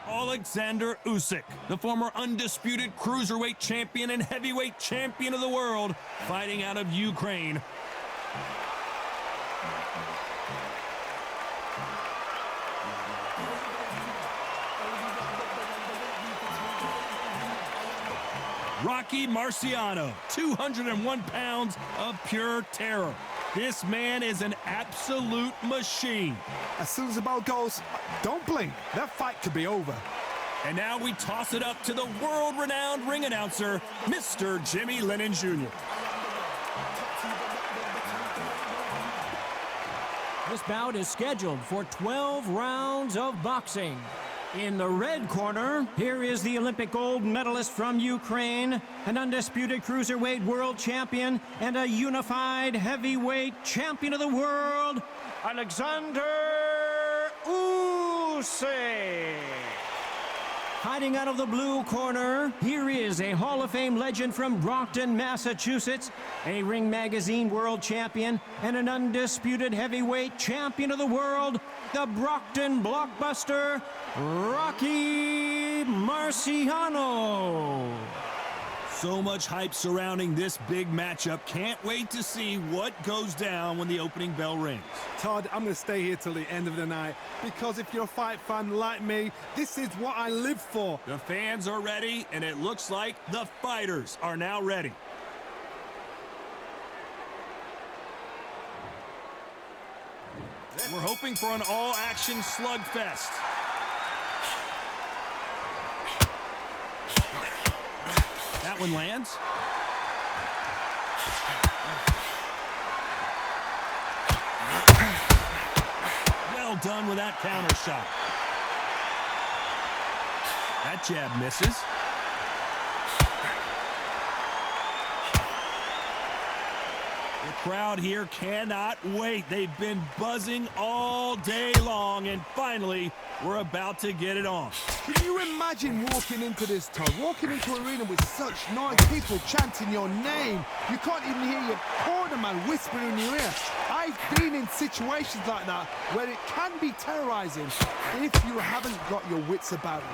Oleksandr Usyk, the former undisputed cruiserweight champion and heavyweight champion of the world, fighting out of Ukraine. Rocky Marciano, 201 pounds of pure terror. This man is an absolute machine. As soon as the ball goes, don't blink. That fight could be over. And now we toss it up to the world-renowned ring announcer, Mr. Jimmy Lennon Jr. This bout is scheduled for 12 rounds of boxing. In the red corner, here is the Olympic gold medalist from Ukraine, an undisputed cruiserweight world champion, and a unified heavyweight champion of the world, Oleksandr Usyk. Hiding out of the blue corner, here is a Hall of Fame legend from Brockton, Massachusetts, a Ring Magazine world champion, and an undisputed heavyweight champion of the world, the Brockton blockbuster, Rocky Marciano. So much hype surrounding this big matchup. Can't wait to see what goes down when the opening bell rings. Todd, I'm going to stay here till the end of the night because if you're a fight fan like me, this is what I live for. The fans are ready, and it looks like the fighters are now ready. We're hoping for an all-action slugfest. That one lands. Well done with that counter shot. That jab misses. The crowd here cannot wait. They've been buzzing all day long, and finally, we're about to get it on. Can you imagine walking into this, Todd? Walking into an arena with such noise, people chanting your name. You can't even hear your corner man whispering in your ear. I've been in situations like that where it can be terrorizing if you haven't got your wits about you.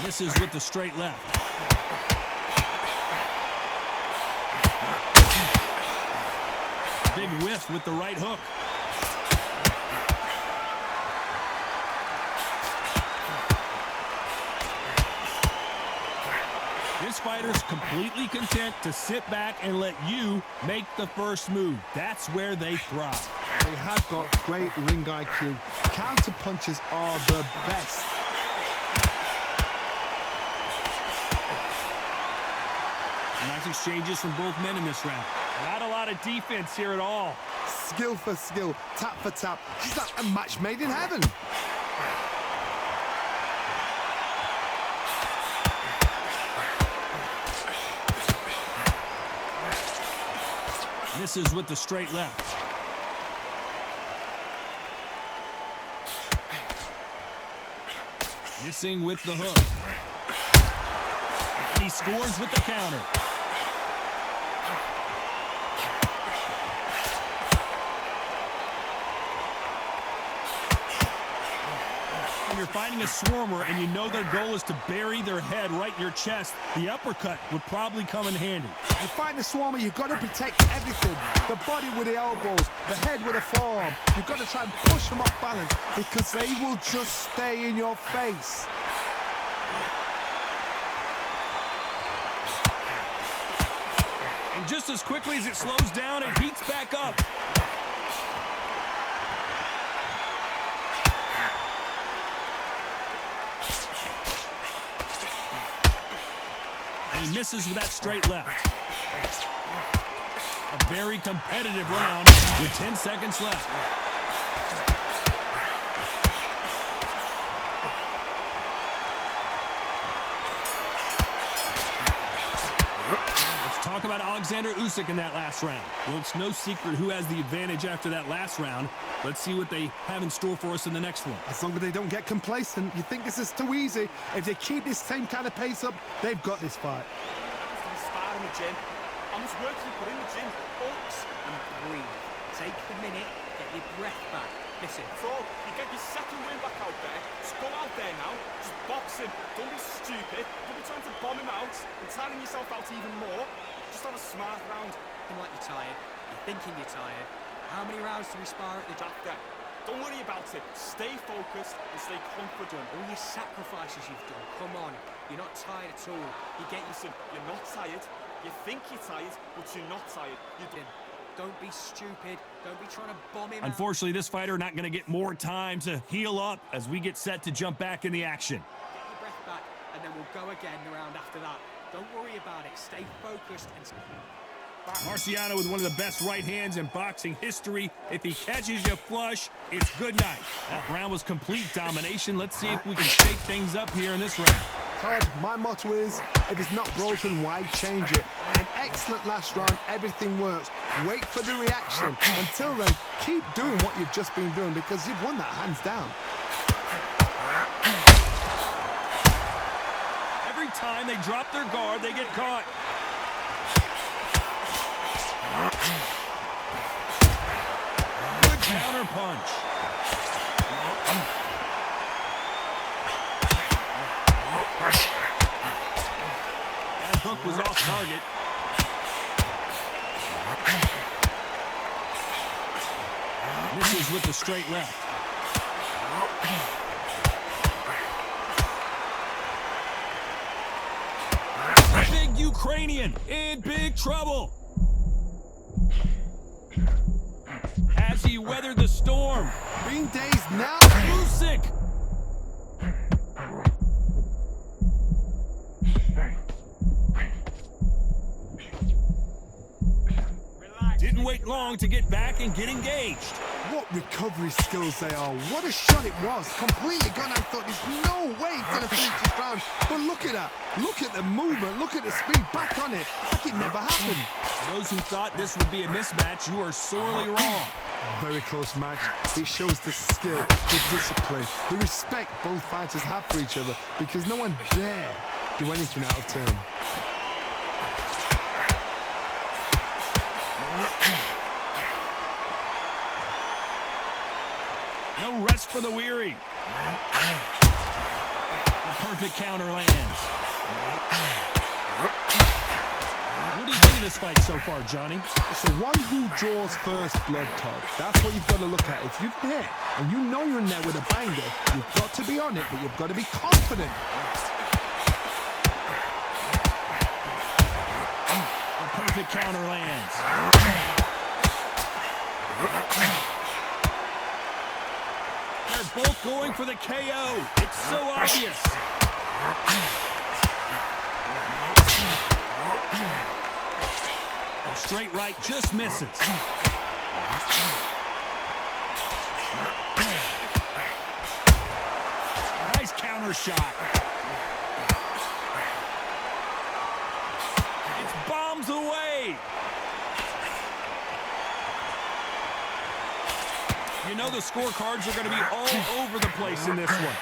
Misses with the straight left. Big whiff with the right hook. This fighter's completely content to sit back and let you make the first move. That's where they thrive. They have got great ring IQ. Counter punches are the best. Nice exchanges from both men in this round. Not a lot of defense here at all. Skill for skill, tap for tap. It's like a match made in heaven. Misses with the straight left. Missing with the hook. And he scores with the counter. When you're fighting a swarmer and you know their goal is to bury their head right in your chest, the uppercut would probably come in handy. You fight a swarmer, you've got to protect everything. The body with the elbows, the head with the forearm. You've got to try and push them off balance because they will just stay in your face. And just as quickly as it slows down, it heats back up. And he misses with that straight left. A very competitive round with 10 seconds left. Let's talk about Oleksandr Usyk in that last round. Well, it's no secret who has the advantage after that last round. Let's see what they have in store for us in the next one. As long as they don't get complacent, you think this is too easy. If they keep this same kind of pace up, they've got this fight. I must work to put in the gym. Go out there now. Just box him. Don't be stupid. Don't be trying to bomb him out and tiring yourself out even more. Just have a smart round. Looking like you're tired. You're thinking you're tired. How many rounds do we spar at the After. Don't worry about it. Stay focused and stay confident. All your sacrifices you've done. Come on. You're not tired at all. Listen, you're not tired. You think you're tired, but you're not tired. Don't be stupid. Don't be trying to bomb him. Unfortunately, this fighter not going to get more time to heal up as we get set to jump back in the action. Get your breath back, and then we'll go again the round after that. Don't worry about it. Stay focused and... Marciano with one of the best right hands in boxing history. If he catches you flush, it's good night. That round was complete domination. Let's see if we can shake things up here in this round. Todd, my motto is, if it's not broken, why change it? An excellent last round, everything works. Wait for the reaction. Until then, keep doing what you've just been doing because you've won that hands down. Every time they drop their guard, they get caught. Good counter punch. That hook was off target. Misses with the straight left. Big Ukrainian in big trouble. Has he weathered the storm? Green days now. Usyk. Didn't wait long to get back and get engaged. What recovery skills they are. What a shot it was. Completely gone. I thought there's no way he's going to finish this round. But look at that. Look at the movement. Look at the speed. Back on it. Like it never happened. Those who thought this would be a mismatch, you are sorely wrong. Very close match. It shows the skill, the discipline, the respect both fighters have for each other because no one dare do anything out of turn. No rest for the weary. The perfect counter lands. What do you think of this fight so far, Johnny? It's the one who draws first blood, Todd. That's what you've got to look at. If you're there and you know you're in there with a banger, you've got to be on it, but you've got to be confident. The perfect counter lands. They're both going for the KO. It's so obvious. A straight right just misses. Nice counter shot. It's bombs away. You know the scorecards are going to be all over the place in this one.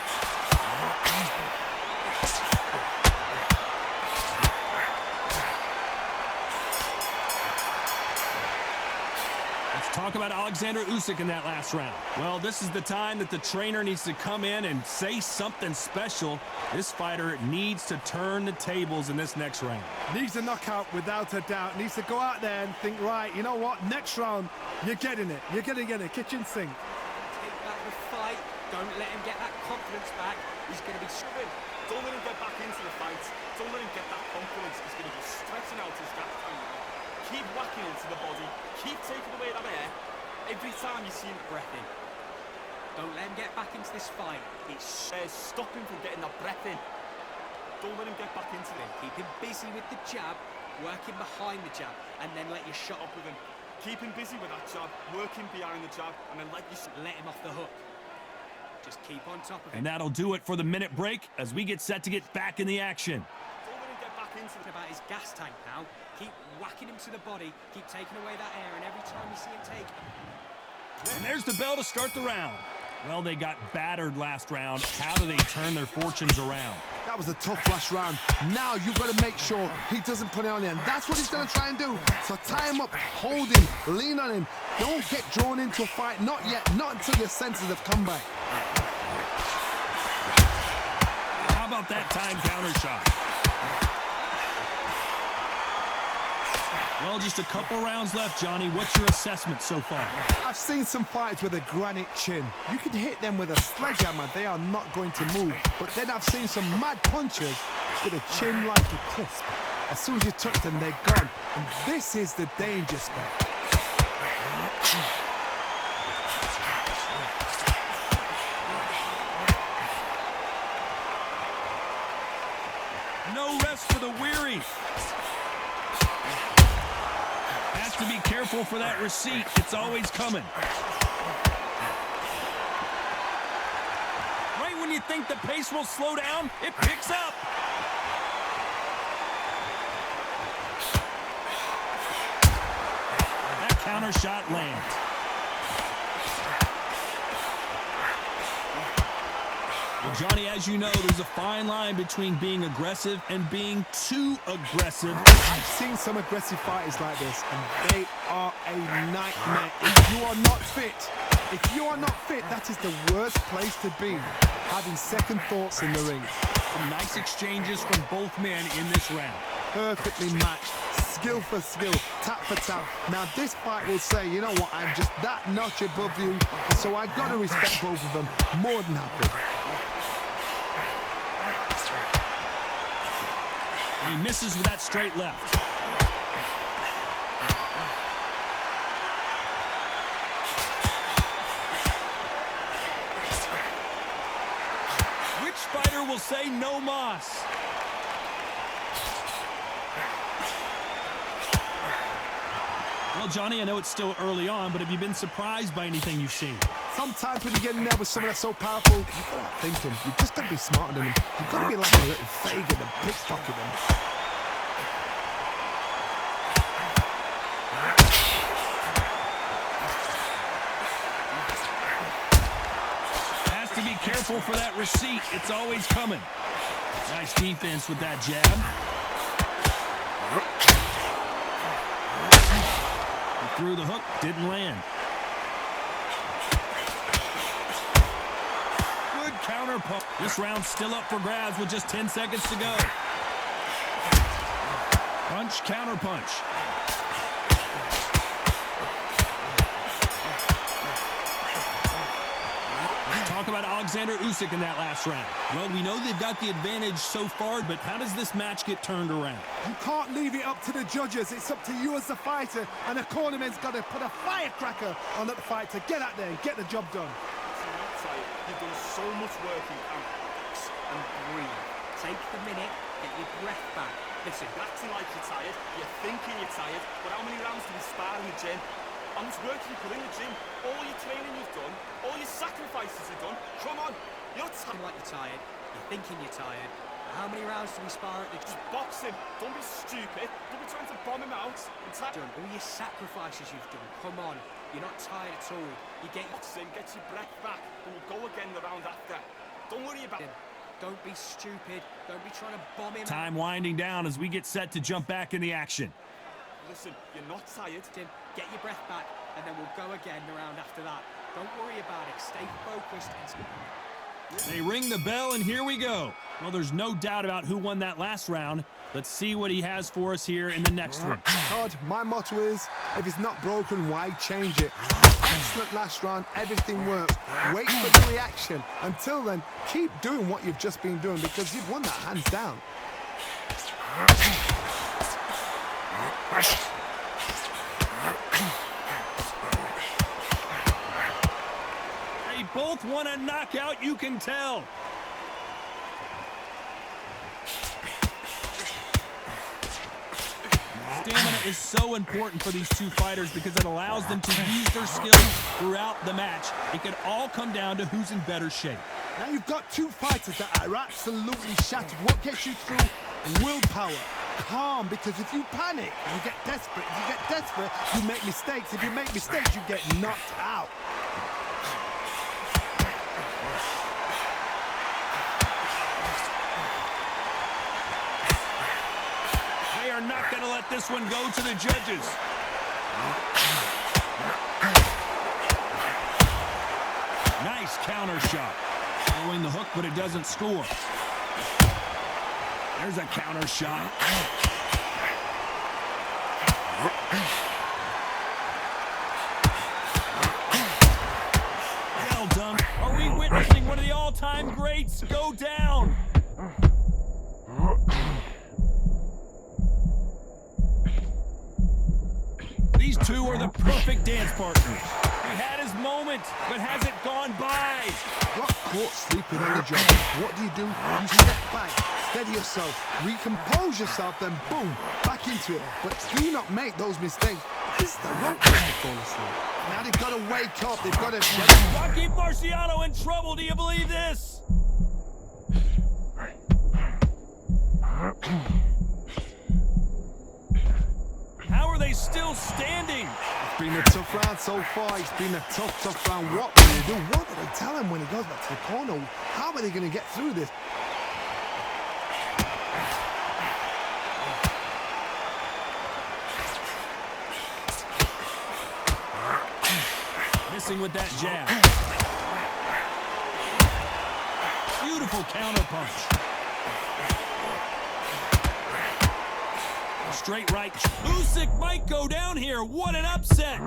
Let's talk about Oleksandr Usyk in that last round. Well, this is the time that the trainer needs to come in and say something special. This fighter needs to turn the tables in this next round. Needs a knockout without a doubt. Needs to go out there and think, right, you know what, next round, you're getting it. You're going to get it. Kitchen sink. Take back the fight. Don't let him get that confidence back. He's going to be stripping. Don't let him get back into the fight. Don't let him get that confidence. He's going to be stretching out his gas tank. Keep whacking into the body. Keep taking away that air. Every time you see him Breath in. Don't let him get back into this fight. it's stop him from getting that breath in. Don't let him get back into it. Keep him busy with the jab, working behind the jab, and then let you shut up with him. Keep him busy with that jab, working behind the jab, and then let him off the hook. Just keep on top of him. And that'll do it for the minute break as we get set to get back in the action. Don't let him get back into It's about his gas tank now. Keep whacking him to the body. Keep taking away that air, and every time you see him take it. And there's the bell to start the round. Well, they got battered last round. How do they turn their fortunes around? That was a tough last round. Now you've got to make sure he doesn't put it on there. And that's what he's going to try and do. So tie him up, hold him, lean on him. Don't get drawn into a fight. Not yet. Not until your senses have come back. How about that time counter shot? Well, just a couple rounds left, Johnny. What's your assessment so far? I've seen some fighters with a granite chin. You can hit them with a sledgehammer, they are not going to move. But then I've seen some mad punchers with a chin like a crisp. As soon as you touch them, they're gone. And this is the danger spot. No rest for the weary. Has to be careful for that receipt. It's always coming. Right when you think the pace will slow down, it picks up. That counter shot lands. Well, Johnny, as you know, there's a fine line between being aggressive and being too aggressive. I've seen some aggressive fighters like this, and they are a nightmare. If you are not fit, that is the worst place to be. Having second thoughts in the ring. Some nice exchanges from both men in this round. Perfectly matched, skill for skill, tap for tap. Now this fight will say, you know what, I'm just that notch above you, so I gotta respect both of them more than happy. He misses with that straight left. Which fighter will say no mas? Well, Johnny, I know it's still early on, but have you been surprised by anything you've seen? Sometimes when you get in there with someone that's so powerful, you've got to think them. You've just got to be smarter than them. You've got to be like a little Fagin and pickpocket them. Has to be careful for that receipt. It's always coming. Nice defense with that jab. He threw the hook, didn't land. Counter punch. This round's still up for grabs with just 10 seconds to go. Punch, counter punch. Let's talk about Oleksandr Usyk in that last round. Well, we know they've got the advantage so far, but how does this match get turned around? You can't leave it up to the judges. It's up to you as the fighter, and the cornerman's got to put a firecracker on that fight to get out there and get the job done. You've done so much work in camp. And breathe. Take the minute, get your breath back. Listen, you're acting like you're tired, you're thinking you're tired, but how many rounds do we spar in the gym? How much work have you put in the gym? All your training you've done, all your sacrifices you've done. Come on, you're tired. Like you're tired, you're thinking you're tired. How many rounds do we spar at the gym? Just box him. Don't be stupid. Don't be trying to bomb him out. Done all your sacrifices you've done. Come on. You're not tired at all. You get boxing, get your breath back, and we'll go again the round after. Don't worry about it. Don't be stupid. Don't be trying to bomb him. Time winding down as we get set to jump back in the action. Listen, you're not tired. Tim, get your breath back, and then we'll go again the round after that. Don't worry about it. Stay focused. They ring the bell, and here we go. Well, there's no doubt about who won that last round. Let's see what he has for us here in the next one. Todd, my motto is, if it's not broken, why change it? Excellent last round, everything worked. Wait for the reaction. Until then, keep doing what you've just been doing because you've won that hands down. They both want a knockout, you can tell. Stamina is so important for these two fighters because it allows them to use their skills throughout the match. It can all come down to who's in better shape. Now you've got two fighters that are absolutely shattered. What gets you through? Willpower. Calm, because if you panic, you get desperate. If you get desperate, you make mistakes. If you make mistakes, you get knocked out. They are not going to let this one go to the judges. Nice counter shot. Throwing the hook, but it doesn't score. There's a counter shot. Well done. Are we witnessing one of the all-time greats go down? These two are the perfect dance partners. He had his moment, but has it gone by? Got caught sleeping on the job. What do? You step back, steady yourself, recompose yourself, then boom, back into it. But do not make those mistakes. This is the rope break, honestly. Now they've got to wake up. They've got to... Rocky Marciano in trouble. Do you believe this? How are they still standing? It's been a tough round so far. It's been a tough round. What will they do? What do they tell him when he goes back to the corner? How are they going to get through this? Missing with that jab. Beautiful counter punch. Straight right. Usyk might go down here. What an upset.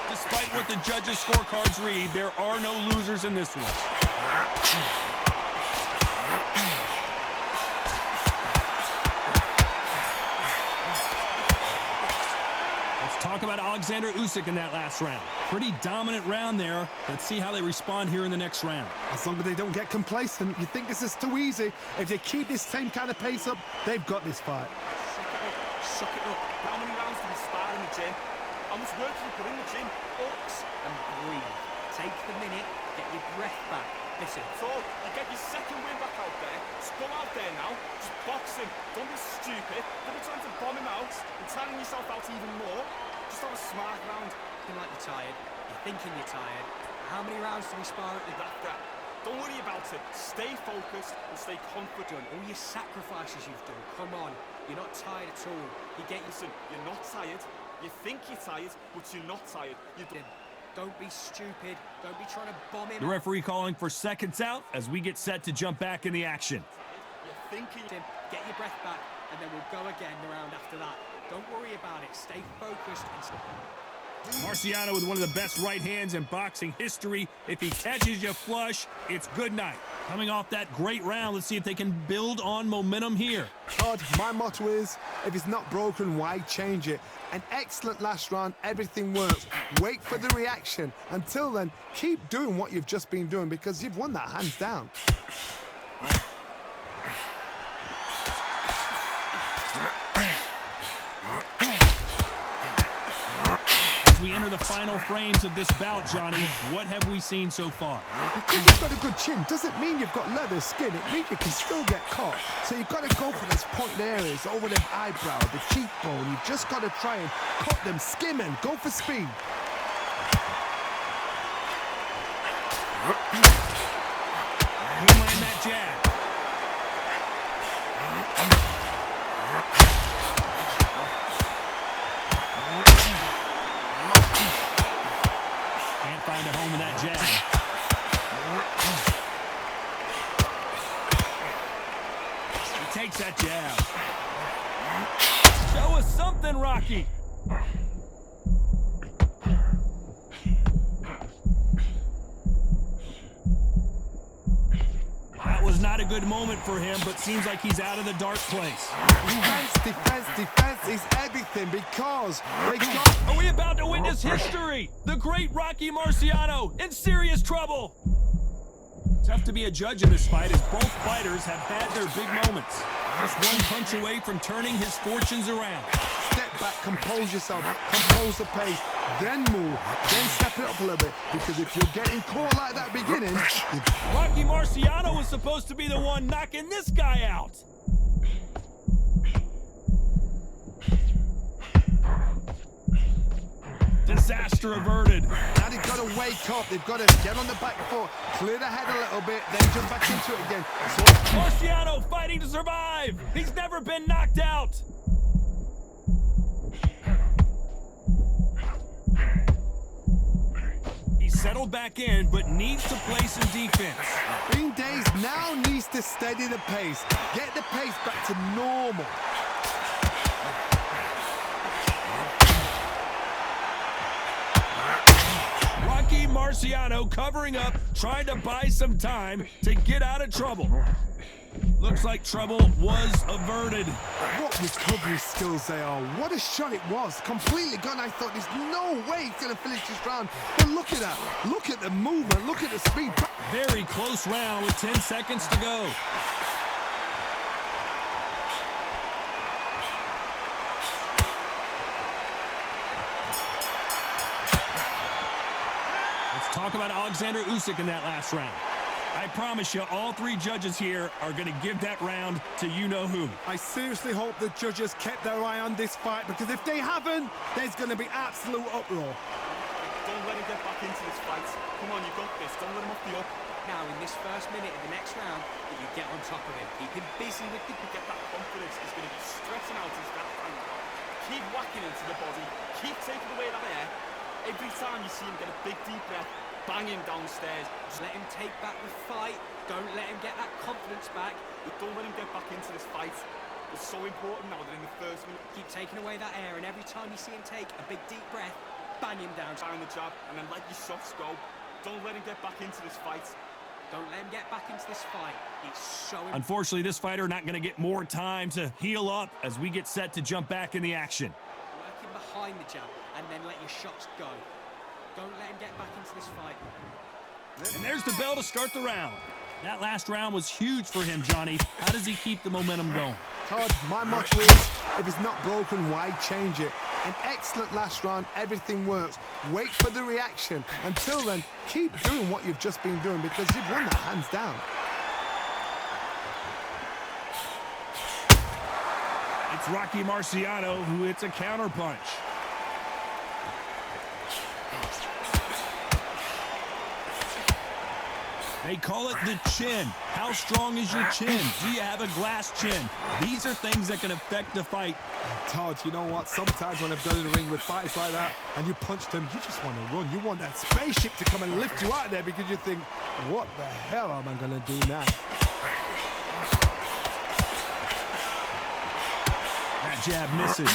Despite what the judges' scorecards read, there are no losers in this one. Talk about Oleksandr Usyk in that last round. Pretty dominant round there. Let's see how they respond here in the next round. As long as they don't get complacent, you think this is too easy. If they keep this same kind of pace up, they've got this fight. Suck it up. How many rounds do we spar in the gym? How much work do you put in the gym? Ups and breathe. Take the minute, get your breath back. Listen. So, you get your second win back out there. Just go out there now. Just box him. Don't be stupid. Don't be trying to bomb him out and tiring yourself out even more. Just have a smart round. Looking like you're tired. You're thinking you're tired. How many rounds do we spar at the That. Don't worry about it. Stay focused and stay confident. All your sacrifices you've done. Come on. You're not tired at all. Listen, you're not tired. You think you're tired, but you're not tired. Don't be stupid. Don't be trying to bomb him. The referee calling for seconds out as we get set to jump back in the action. You're thinking. Get your breath back, and then we'll go again the round after that. Don't worry about it. Stay focused and... Marciano with one of the best right hands in boxing history. If he catches you flush, it's good night. Coming off that great round, let's see if they can build on momentum here. Todd, my motto is, if it's not broken, why change it? An excellent last round, everything works. Wait for the reaction. Until then, keep doing what you've just been doing because you've won that hands down. We enter the final frames of this bout, Johnny. What have we seen so far? Because you've got a good chin doesn't mean you've got leather skin. It means you can still get caught. So you've got to go for those point areas, over the eyebrow, the cheekbone. You've just got to try and cut them, skim and go for speed. He'll land that jab. Find a home in that jab. He takes that jab. Show us something, Rocky. That was not a good moment for him, but seems like he's out of the dark place. Defense is everything because they got... Are we about to witness history? The great Rocky Marciano in serious trouble. Tough to be a judge in this fight as both fighters have had their big moments. Just one punch away from turning his fortunes around. Step back, compose yourself, compose the pace, then move, then step it up a little bit. Because if you're getting caught like that beginning... Rocky Marciano was supposed to be the one knocking this guy out. Disaster averted. Now they've got to wake up. They've got to get on the back foot, clear the head a little bit, then jump back into it again. So Marciano fighting to survive. He's never been knocked out. settled back in, but needs to play some defense. Being dazed now needs to steady the pace. Get the pace back to normal. Marciano covering up, trying to buy some time to get out of trouble. Looks like trouble was averted. What recovery skills they are. What a shot it was. Completely gone. I thought there's no way he's going to finish this round. But look at that. Look at the movement. Look at the speed. Very close round with 10 seconds to go. Talk about Oleksandr Usyk in that last round. I promise you, all three judges here are going to give that round to you-know-who. I seriously hope the judges kept their eye on this fight, because if they haven't, there's going to be absolute uproar. Don't let him get back into this fight. Come on, you got this. Don't let him off the up. Now, in this first minute of the next round, that you get on top of him. Keep him busy with the... Get that confidence. He's going to be stretching out his back. Keep whacking into the body. Keep taking away that air. Every time you see him get a big deep breath, bang him downstairs. Just let him take back the fight. Don't let him get that confidence back. But don't let him get back into this fight. It's so important now that in the first minute... Keep taking away that air, and every time you see him take a big deep breath, bang him down. Down the jab, and then let your shots go. Don't let him get back into this fight. Don't let him get back into this fight. It's so important. Unfortunately, this fighter not going to get more time to heal up as we get set to jump back in the action. Working behind the jab, and then let your shots go. Don't let him get back into this fight. And there's the bell to start the round. That last round was huge for him, Johnny. How does he keep the momentum going? Todd, my motto is, if it's not broken, why change it? An excellent last round, everything works. Wait for the reaction. Until then, keep doing what you've just been doing, because you've won that hands down. It's Rocky Marciano who hits a counterpunch. They call it the chin. How strong is your chin? Do you have a glass chin? These are things that can affect the fight. Todd, you know what? Sometimes when I've done in the ring with fights like that and you punch them, you just want to run. You want that spaceship to come and lift you out of there, because you think, what the hell am I going to do now? That jab misses.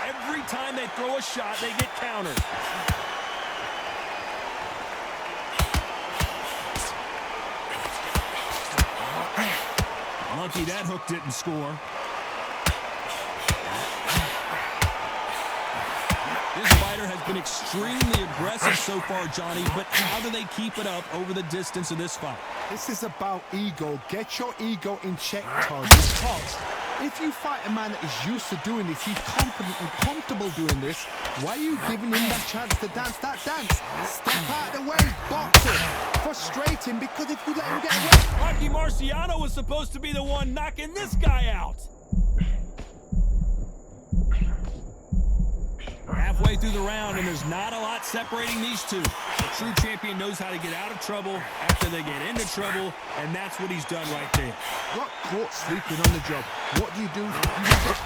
Every time they throw a shot, they get countered. Lucky that hook didn't score. This fighter has been extremely aggressive so far, Johnny, but how do they keep it up over the distance of this fight? This is about ego. Get your ego in check, Todd. Because if you fight a man that is used to doing this, he's confident and comfortable doing this, why are you giving him that chance to dance that dance? Step out of the way, box it. Frustrate him, because if you let him get away... Rocky Marciano was supposed to be the one knocking this guy out. Halfway through the round, and there's not a lot separating these two. The true champion knows how to get out of trouble after they get into trouble, and that's what he's done right there. Got caught sleeping on the job. What do? You just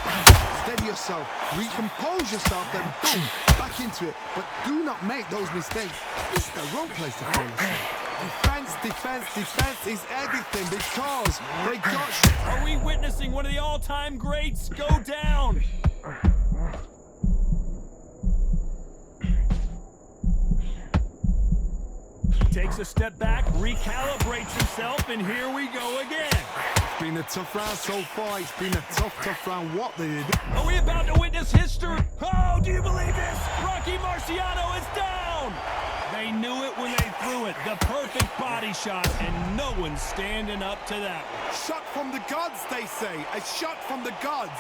steady yourself, recompose yourself, then boom, back into it. But do not make those mistakes. This is the wrong place to fall asleep. Defense, defense, defense is everything, because they got... Are we witnessing one of the all-time greats go down? Takes a step back, recalibrates himself, and here we go again. It's been a tough round so far. It's been a tough round. What they did. Are we about to witness history? Oh, do you believe this? Rocky Marciano is down! They knew it when they threw it. The perfect body shot, and no one's standing up to that one. Shot from the gods, they say. A shot from the gods.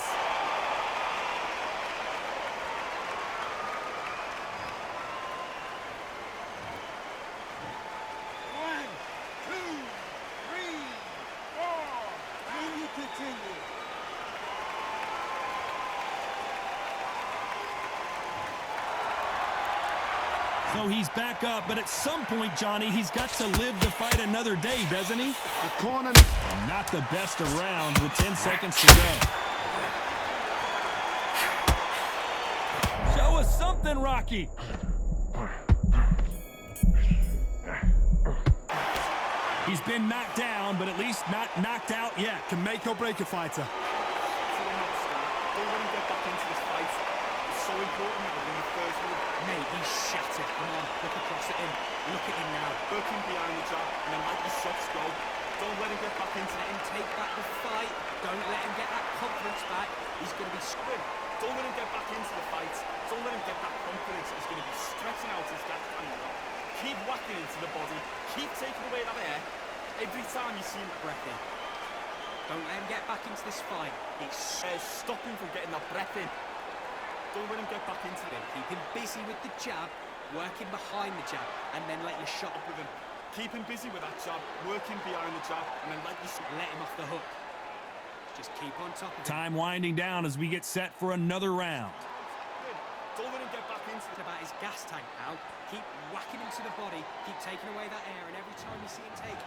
So he's back up, but at some point, Johnny, he's got to live the fight another day, doesn't he? The corner. Not the best around with 10 seconds to go. Show us something, Rocky. He's been knocked down, but at least not knocked out yet. Can make or break a fighter. Don't let him get back into this fight. It's so important that we're in the first move. Mate, he's shattered. Come on, look across at him. Look at him now. Working behind the jab and then let the shots go. Don't let him get back into Let it. him take back the fight. Don't let him get that confidence back. He's going to be Sprint. Don't let him get back into the fight. Don't let him get that confidence. He's going to be stretching out his gas tank. Keep whacking into the body. Keep taking away that air. Every time you see him breath in. Don't let him get back into this fight. It's stop him from getting that breath in. Don't let him get back into it. Keep him busy with the jab, working behind the jab, and then let your shot up with him. Keep him busy with that jab, working behind the jab, and then let him off the hook. Just keep on top of him. Time winding down as we get set for another round. Don't let him get back into it. About his gas tank now. Keep whacking him to the body. Keep taking away that air, and every time you see him take it.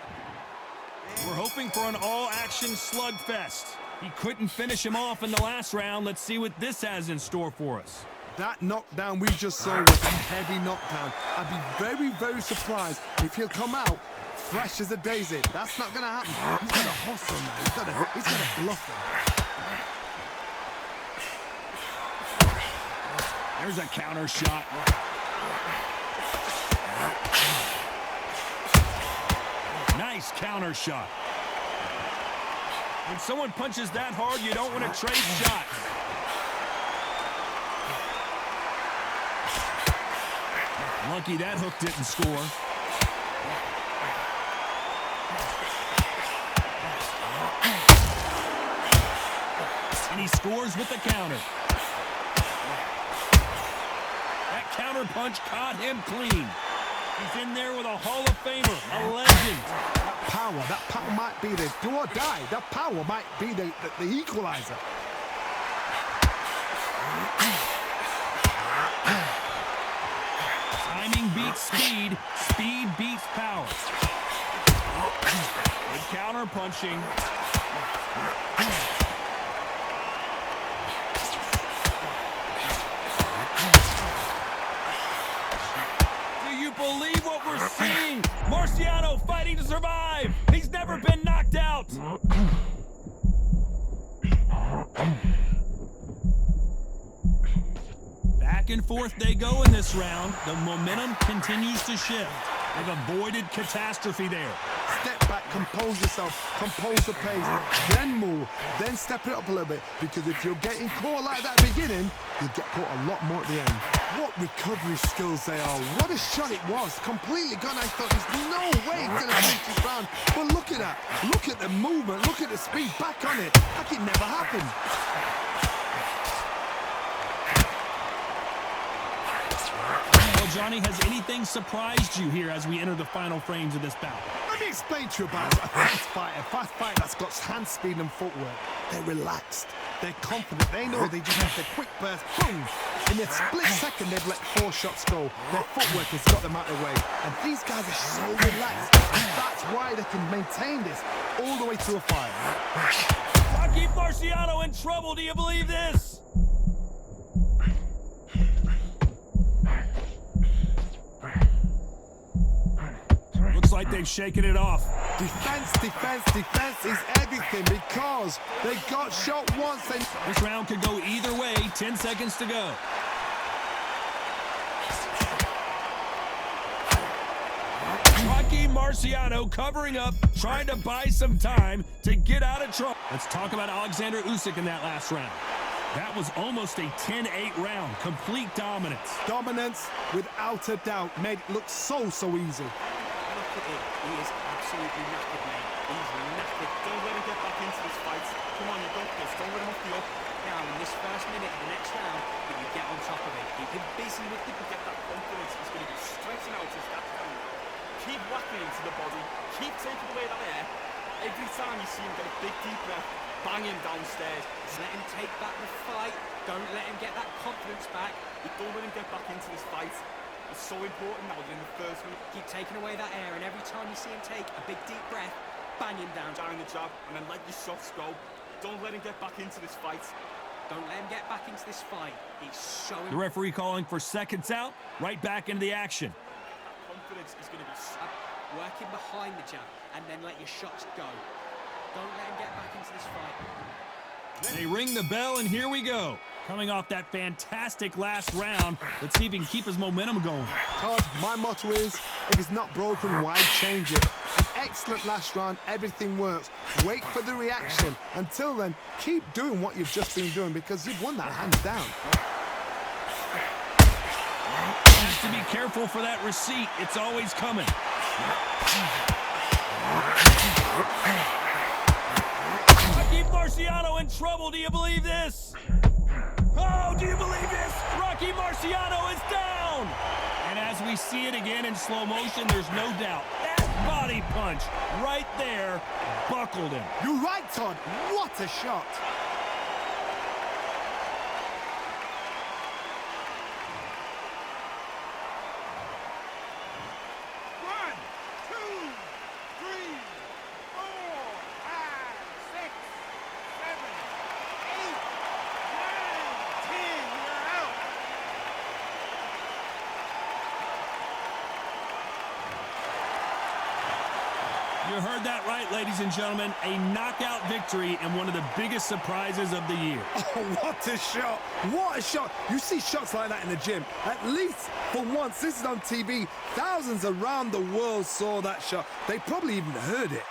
We're hoping for an all-action slugfest. He couldn't finish him off in the last round. Let's see what this has in store for us. That knockdown we just saw was a heavy knockdown. I'd be very, very surprised if he'll come out fresh as a daisy. That's not going to happen. He's got to hustle, man. He's got to bluff him. There's a counter shot. Nice counter shot. When someone punches that hard, you don't want to trade shots. Lucky that hook didn't score. And he scores with the counter. That counter punch caught him clean. He's in there with a Hall of Famer, a legend. That power might be the do or die. That power might be the equalizer. Timing beats speed, speed beats power. Good counter punching. Do you believe what we're seeing? Marciano fighting to survive. He's never been knocked out. Back and forth they go in this round. The momentum continues to shift. They've avoided catastrophe there. Step back, compose yourself, compose the pace, then move, then step it up a little bit. Because if you're getting caught like that at the beginning, you'll get caught a lot more at the end. What recovery skills they are. What a shot it was. Completely gone. I thought there's no way he's going to finish this round. But look at that. Look at the movement. Look at the speed. Back on it. Like it never happened. Johnny, has anything surprised you here as we enter the final frames of this bout? Let me explain to you about a fast fighter that's got hand speed and footwork. They're relaxed. They're confident. They know they just have the quick burst. Boom! In a split second, they've let 4 shots go. Their footwork has got them out of the way. And these guys are so relaxed. And that's why they can maintain this all the way through a fight. Rocky Marciano in trouble. Do you believe this? Looks like they've shaken it off. Defense, defense, defense is everything because they got shot once. This round could go either way. 10 seconds to go. Rocky Marciano covering up, trying to buy some time to get out of trouble. Let's talk about Oleksandr Usyk in that last round. That was almost a 10-8 round. Complete dominance. Dominance, without a doubt, made it look so easy. Look at him. He is absolutely knackered, mate. He's knackered. Don't let him get back into this fight. Come on, you got this. Don't let him off the up. Now, in this first minute of the next round, if you get on top of it, keep him busy with the... Get that confidence. He's going to be stretching out his gas tank. Keep whacking into the body. Keep taking away that air. Every time you see him get a big deep breath, bang him downstairs. Let him take back the fight. Don't let him get that confidence back. Don't let him get back into this fight. It's so important now in the first minute. Keep taking away that air, and every time you see him take a big deep breath, bang him down. Down the jab, and then let your shots go. Don't let him get back into this fight. Don't let him get back into this fight. He's showing... The referee calling for seconds out. Right back into the action. That confidence is going to be... work him behind the jab, and then let your shots go. Don't let him get back into this fight. They ring the bell, and here we go. Coming off that fantastic last round, let's see if he can keep his momentum going. Todd, my motto is, if it's not broken, why change it? An excellent last round, everything works. Wait for the reaction. Until then, keep doing what you've just been doing because you've won that hands down. Has to be careful for that receipt. It's always coming. Rocky Marciano in trouble. Do you believe this? Oh, do you believe this? Rocky Marciano is down! And as we see it again in slow motion, there's no doubt. That body punch right there buckled him. You're right, Todd. What a shot. You heard that right, ladies and gentlemen. A knockout victory and one of the biggest surprises of the year. Oh, what a shot. What a shot. You see shots like that in the gym. At least for once, this is on TV. Thousands around the world saw that shot. They probably even heard it.